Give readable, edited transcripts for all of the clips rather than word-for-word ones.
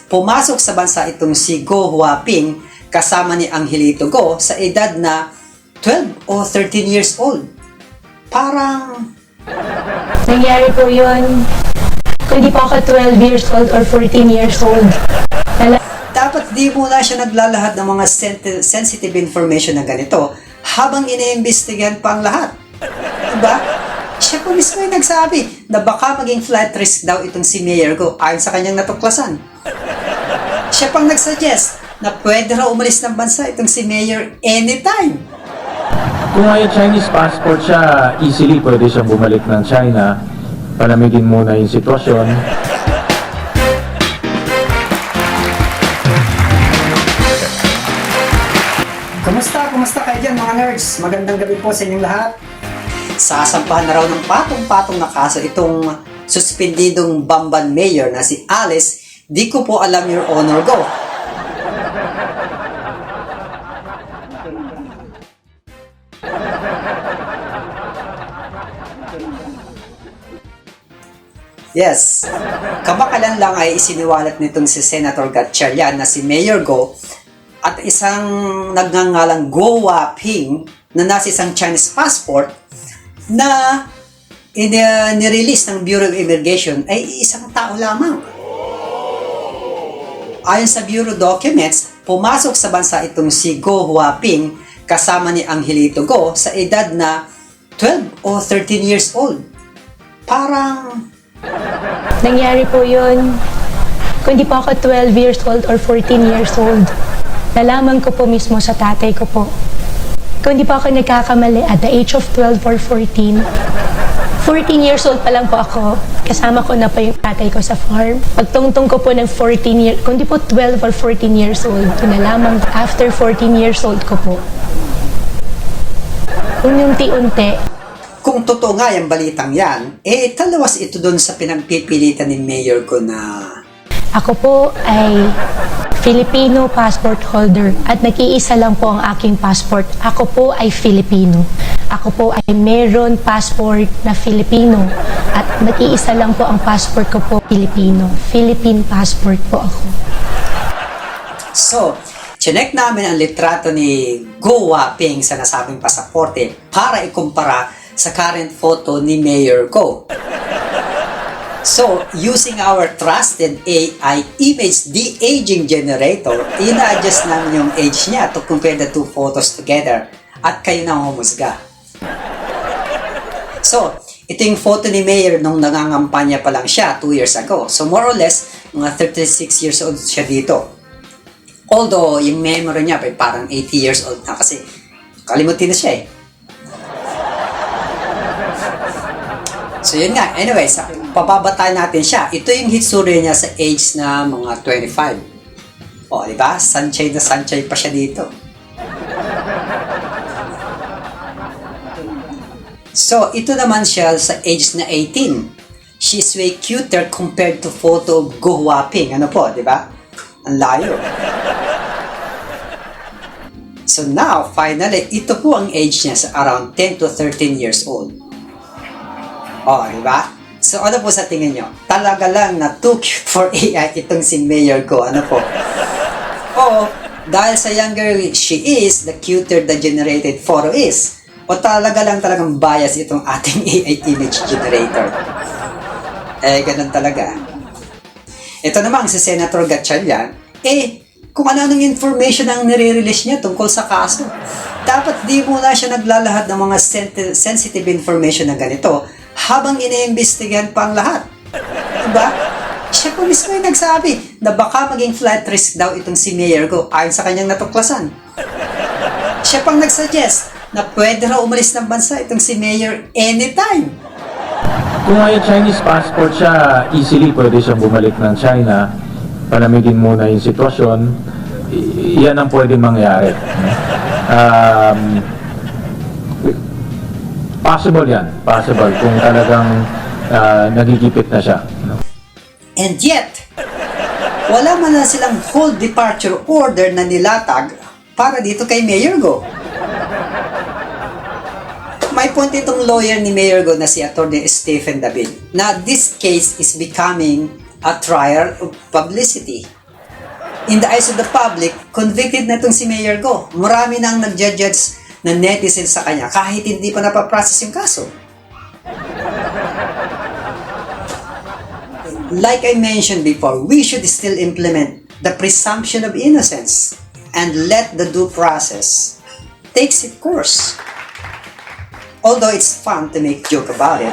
pumasok sa bansa itong si Go Huaping kasama ni Angelito Go sa edad na 12 o 13 years old. Parang Nangyari po yun kung di pa ako 12 years old or 14 years old. dapat di muna siya naglalahad ng mga sensitive information na ganito habang iniimbestigahan pa ang lahat. Diba? Siya po mismo yung nagsabi na baka maging flight risk daw itong si Mayor Go ayon sa kanyang natuklasan. Siya pang nagsuggest na pwede raw umalis ng bansa itong si Mayor anytime. Kung may Chinese passport siya, easily pwede siyang bumalik ng China. Palamigin muna yung sitwasyon. Kumusta kayo dyan mga nerds? Magandang gabi po sa inyong lahat. Sasampahan na raw ng patong-patong na kaso itong suspendidong Bamban Mayor na si Alice. Di ko po alam, Your Honor. Go! Yes, kamakalan lang ay isiniwalat nitong si Senator Gatchalian na si Mayor Go at isang nagngangalang Go Huaping na nasa isang Chinese passport na nirelease ng Bureau of Immigration ay isang tao lamang. Ayon sa Bureau documents, pumasok sa bansa itong si Go Huaping kasama ni Angelito Go sa edad na 12 o 13 years old. Parang Nangyari po yun kung di pa ako 12 years old or 14 years old. Nalaman ko po mismo sa tatay ko po. Kung di pa ako nagkakamali at the age of 12 or 14, 14 years old pa lang po ako, kasama ko na po yung tatay ko sa farm. Pagtungtong ko po ng 14 years, kung di po 12 or 14 years old, nalaman after 14 years old ko po. Unti-unti, kung totoo nga yung balitang yan, talawas ito dun sa pinagpipilitan ni Mayor ko na ako po ay Filipino passport holder at nag-iisa lang po ang aking passport. Ako po ay Filipino. Ako po ay meron passport na Filipino at nag-iisa lang po ang passport ko po Filipino. Philippine passport po ako. So, chinek namin ang litrato ni Go Huaping sa nasabing pasaporte para ikumpara sa current photo ni Mayor Go. So, using our trusted AI image de-aging generator, ina-adjust namin yung age niya to compare the two photos together at kayo na humusga. So, ito yung photo ni Mayor nung nangangampanya pa lang siya 2 years ago. So, more or less, mga 36 years old siya dito. Although, yung memory niya ay parang 80 years old na kasi kalimutin na siya eh. So yun nga, anyway, papabatay natin siya. Ito yung hitsura niya sa age na mga 25. O, di ba? Sunshine na sunshine pa siya dito. So, ito naman siya sa age na 18. She's way cuter compared to photo of Go Huaping. Ano po, di ba? Ang layo. So now, finally, ito po ang age niya sa around 10 to 13 years old. Oh, di ba? So, ano po sa tingin nyo? Talaga lang na too cute for AI itong si Mayor Go. Ano po? O, dahil sa younger she is, the cuter the generated photo is. O talagang bias itong ating AI image generator. Ganun talaga. Ito namang si Senator Gatchalian, kung ano-anong information ang nire-release niya tungkol sa kaso. Dapat di muna siya naglalahad ng mga sensitive information na ganito habang iniimbestigahan pa ang lahat. Diba? Siya po mismo yung nagsabi na baka maging flight risk daw itong si Mayor Go ayon sa kanyang natuklasan. Siya pang nagsuggest na pwede raw umalis ng bansa itong si Mayor anytime. Kung may Chinese passport siya, easily pwede siyang bumalik ng China. Palamigin muna yung sitwasyon. Yan ang pwedeng mangyari. Possible yan. Possible kung talagang nagigipit na siya. And yet, wala man na silang whole departure order na nilatag para dito kay Mayor Go. May point itong lawyer ni Mayor Go na si Attorney Stephen David na this case is becoming a trial of publicity. in the eyes of the public, convicted na itong si Mayor Go. Marami nang nagja-judge na netizen sa kanya kahit hindi pa napaprocess yung kaso. Like I mentioned before, we should still implement the presumption of innocence and let the due process takes its course. Although it's fun to make joke about it,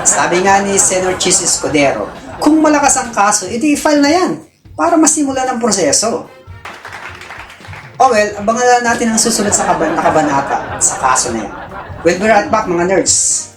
sabi nga ni Senator Chis Escudero, kung malakas ang kaso, i-file na yan para masimulan ang proseso. Oh well, abangan na natin ang susunod sa kabanata sa kaso na yan. We'll be right back mga nerds.